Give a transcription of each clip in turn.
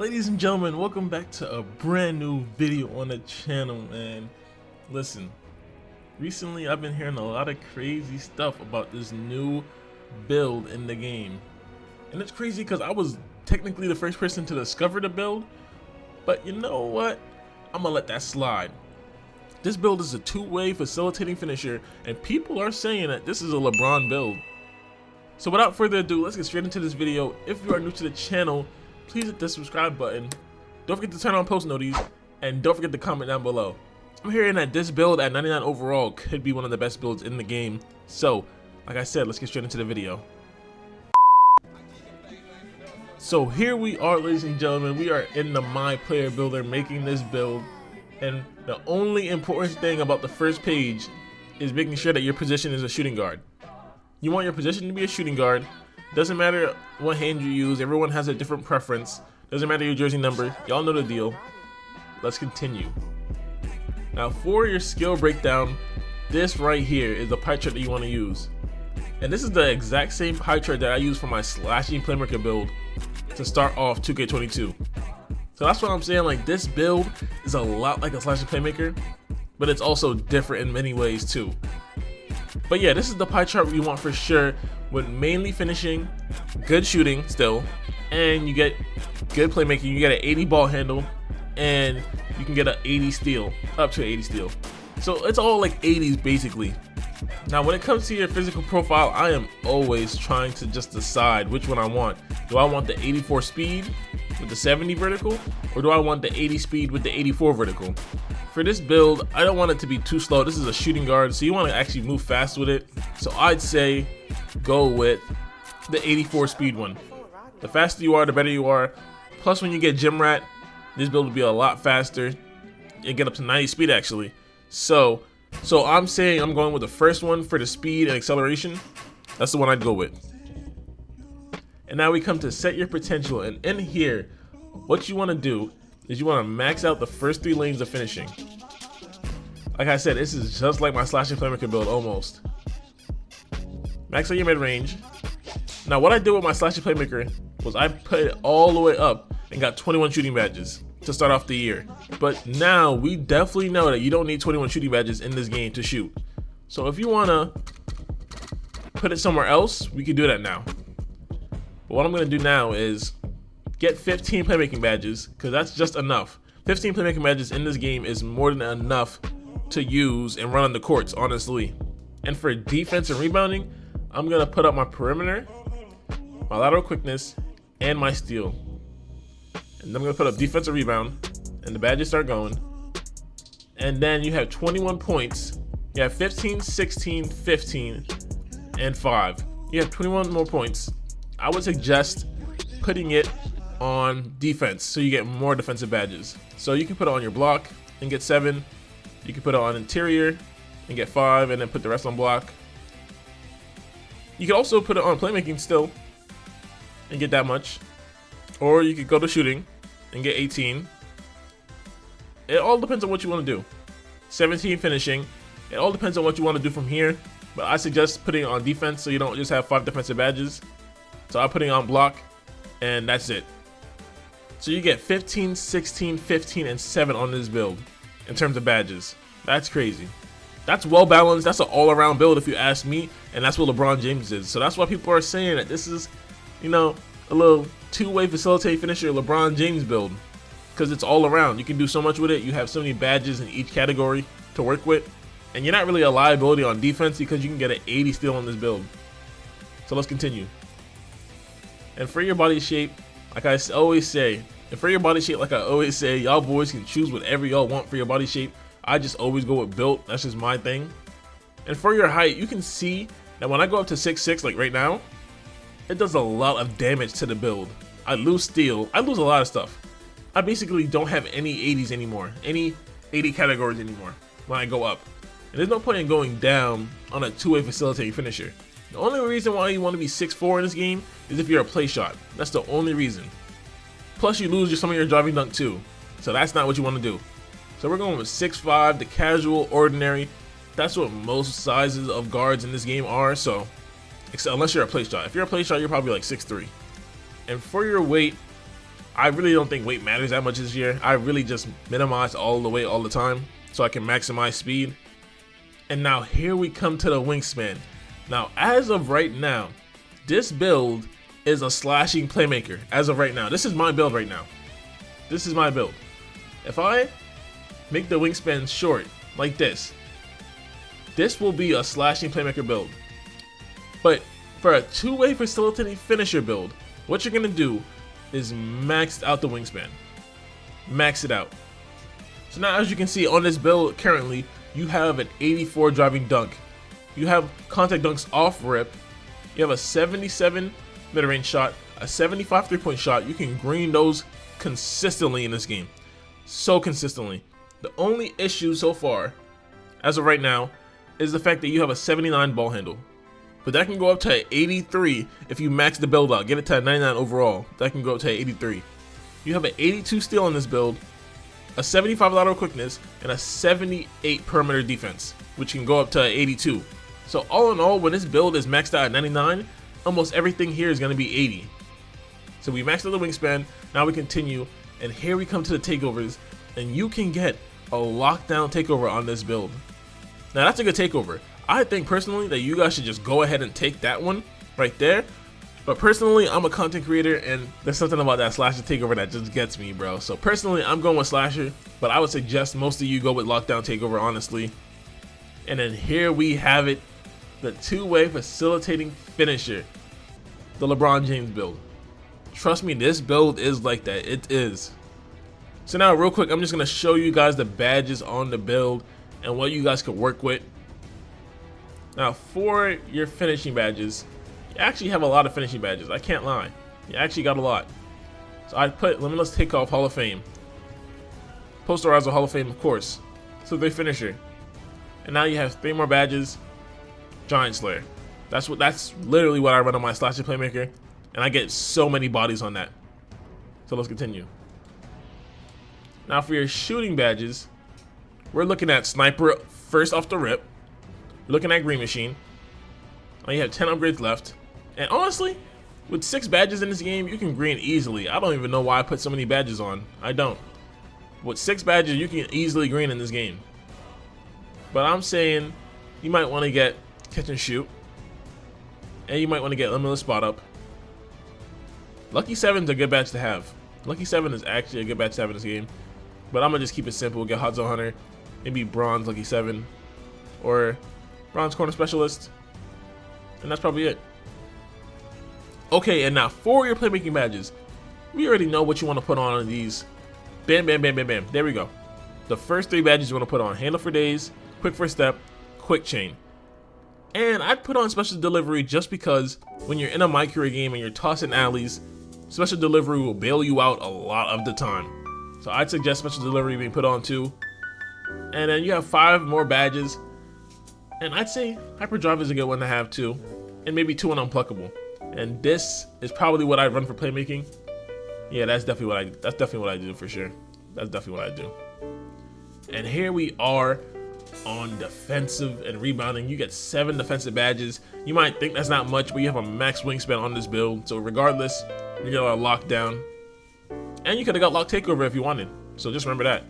Ladies and gentlemen, welcome back to a brand new video on the channel. And listen, recently I've been hearing a lot of crazy stuff about this new build in the game. And it's crazy because I was technically the first person to discover the build, but you know what? I'm gonna let that slide. This build is a two-way facilitating finisher, and people are saying that this is a LeBron build. So without further ado, let's get straight into this video. If you are new to the channel, please hit the subscribe button. Don't forget to turn on post notifications, and don't forget to comment down below. I'm hearing that this build at 99 overall could be one of the best builds in the game. So, like I said, let's get straight into the video. So here we are, ladies and gentlemen. We are in the My Player Builder making this build. And the only important thing about the first page is making sure that your position is a shooting guard. You want your position to be a shooting guard. Doesn't matter what hand you use, everyone has a different preference. Doesn't matter your jersey number, y'all know the deal. Let's continue. Now for your skill breakdown, this right here is the pie chart that you want to use. And this is the exact same pie chart that I use for my slashing playmaker build to start off 2K22. So that's what I'm saying, like this build is a lot like a slashing playmaker, but it's also different in many ways too. But yeah, this is the pie chart we want for sure, with mainly finishing, good shooting still, and you get good playmaking. You get an 80 ball handle, and you can get an 80 steal, up to an 80 steal. So it's all like 80s basically. Now when it comes to your physical profile, I am always trying to just decide which one I want. Do I want the 84 speed with the 70 vertical, or do I want the 80 speed with the 84 vertical? For this build, I don't want it to be too slow. This is a shooting guard, so you want to actually move fast with it. So I'd say go with the 84 speed one. The faster you are, the better you are. Plus when you get gym rat, this build will be a lot faster. You get up to 90 speed actually. So I'm saying I'm going with the first one for the speed and acceleration. That's the one I'd go with. And now we come to set your potential, and in here, what you want to do is you want to max out the first 3 lanes of finishing. Like I said, this is just like my slashing playmaker build almost. Max out your mid range. Now what I did with my slashing playmaker was I put it all the way up and got 21 shooting badges to start off the year. But now we definitely know that you don't need 21 shooting badges in this game to shoot. So if you want to put it somewhere else, we can do that now. But what I'm going to do now is get 15 playmaking badges, because that's just enough. 15 playmaking badges in this game is more than enough to use and run on the courts, honestly. And for defense and rebounding, I'm going to put up my perimeter, my lateral quickness, and my steal. And I'm going to put up defense and rebound, and the badges start going. And then you have 21 points. You have 15, 16, 15, and 5. You have 21 more points. I would suggest putting it on defense so you get more defensive badges. So you can put it on your block and get 7. You can put it on interior and get 5, and then put the rest on block. You can also put it on playmaking still and get that much. Or you could go to shooting and get 18. It all depends on what you want to do. 17 finishing. It all depends on what you want to do from here. But I suggest putting it on defense so you don't just have 5 defensive badges. So I'm putting it on block, and that's it. So you get 15, 16, 15, and 7 on this build in terms of badges. That's crazy. That's well balanced. That's an all-around build if you ask me, and that's what LeBron James is. So that's why people are saying that this is, you know, a little two-way facilitate finisher LeBron James build, because it's all around. You can do so much with it. You have so many badges in each category to work with, and you're not really a liability on defense because you can get an 80 steal on this build. So let's continue. And for your body shape, like I always say, y'all boys can choose whatever y'all want for your body shape. I just always go with built. That's just my thing. And for your height, you can see that when I go up to 6'6", like right now, it does a lot of damage to the build. I lose steal. I lose a lot of stuff. I basically don't have any 80s anymore, any 80 categories anymore when I go up. And there's no point in going down on a two-way facilitating finisher. The only reason why you want to be 6'4" in this game is if you're a play shot. That's the only reason. Plus you lose some of your driving dunk too. So that's not what you want to do. So we're going with 6'5", the casual, ordinary. That's what most sizes of guards in this game are. So unless you're a play shot. If you're a play shot, you're probably like 6'3". And for your weight, I really don't think weight matters that much this year. I really just minimize all the weight all the time so I can maximize speed. And now here we come to the wingspan. Now, as of right now, this build is a slashing playmaker. As of right now, this is my build right now. This is my build. If I make the wingspan short like this will be a slashing playmaker build. But for a two-way facilitating finisher build, what you're gonna do is max out the wingspan. Max it out. So now, as you can see on this build currently, you have an 84 driving dunk. You have contact dunks off rip. You have a 77 mid-range shot, a 75 3-point shot. You can green those consistently in this game. So consistently. The only issue so far, as of right now, is the fact that you have a 79 ball handle. But that can go up to 83 if you max the build out. Get it to a 99 overall. That can go up to 83. You have an 82 steal in this build, a 75 lateral quickness, and a 78 perimeter defense, which can go up to 82. So all in all, when this build is maxed out at 99, almost everything here is going to be 80. So we maxed out the wingspan. Now we continue, and here we come to the takeovers, and you can get a lockdown takeover on this build. Now that's a good takeover. I think personally that you guys should just go ahead and take that one right there. But personally, I'm a content creator, and there's something about that slasher takeover that just gets me, bro. So personally, I'm going with slasher, but I would suggest most of you go with lockdown takeover, honestly. And then here we have it, the two-way facilitating finisher, the LeBron James build. Trust me, this build is like that. It is. So now, real quick, I'm just gonna show you guys the badges on the build and what you guys could work with. Now, for your finishing badges, you actually have a lot of finishing badges. I can't lie. You actually got a lot. So I put Limitless Takeoff Hall of Fame, Posterizer Hall of Fame, of course. So they finisher. And now you have 3 more badges. Giant Slayer. That's literally what I run on my slasher playmaker, and I get so many bodies on that. So let's continue. Now for your shooting badges, we're looking at Sniper first off the rip. We're looking at Green Machine. Now you have 10 upgrades left. And honestly, with 6 badges in this game, you can green easily. I don't even know why I put so many badges on. I don't. With 6 badges, you can easily green in this game. But I'm saying you might want to get Catch and Shoot. And you might want to get Limitless Spot Up. Lucky 7's a good badge to have. Lucky 7 is actually a good badge to have in this game. But I'm going to just keep it simple. Get Hot Zone Hunter. Maybe Bronze Lucky 7. Or Bronze Corner Specialist. And that's probably it. Okay, and now for your playmaking badges. We already know what you want to put on these. Bam, bam, bam, bam, bam. There we go. The first 3 badges you want to put on. Handle for Days, Quick First Step, Quick Chain. And I'd put on Special Delivery just because when you're in a My Career game and you're tossing alleys, Special Delivery will bail you out a lot of the time. So I'd suggest Special Delivery being put on too. And then you have 5 more badges. And I'd say Hyperdrive is a good one to have too. And maybe 2 on Unpluckable. And this is probably what I'd run for playmaking. Yeah, that's definitely what I do for sure. That's definitely what I do. And here we are on defensive and rebounding. You get 7 defensive badges. You might think that's not much, but you have a max wingspan on this build. So regardless, you get a lockdown. And you could have got lock takeover if you wanted. So just remember that.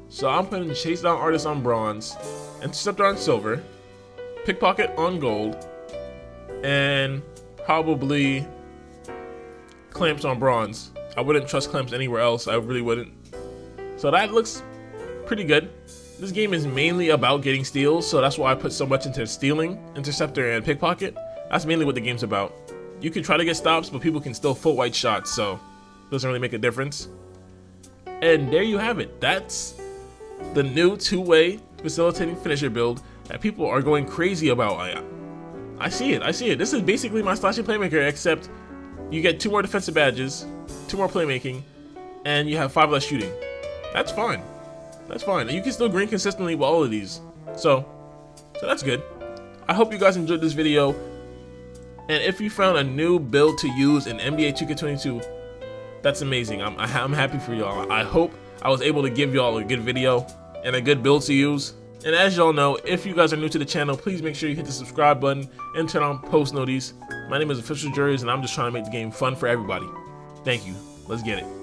So I'm putting Chase Down Artist on bronze, Interceptor on silver, Pickpocket on gold, and probably Clamps on bronze. I wouldn't trust Clamps anywhere else. I really wouldn't. So that looks pretty good. This game is mainly about getting steals, so that's why I put so much into stealing, Interceptor, and Pickpocket. That's mainly what the game's about. You can try to get stops, but people can still full white shots, so it doesn't really make a difference. And there you have it. That's the new 2-way facilitating finisher build that people are going crazy about. I see it. I see it. This is basically my slashing playmaker, except you get 2 more defensive badges, 2 more playmaking, and you have 5 less shooting. That's fine. That's fine. And you can still green consistently with all of these. So that's good. I hope you guys enjoyed this video. And if you found a new build to use in NBA 2K22, that's amazing. I'm happy for y'all. I hope I was able to give y'all a good video and a good build to use. And as y'all know, if you guys are new to the channel, please make sure you hit the subscribe button and turn on post notices. My name is Official Juries, and I'm just trying to make the game fun for everybody. Thank you. Let's get it.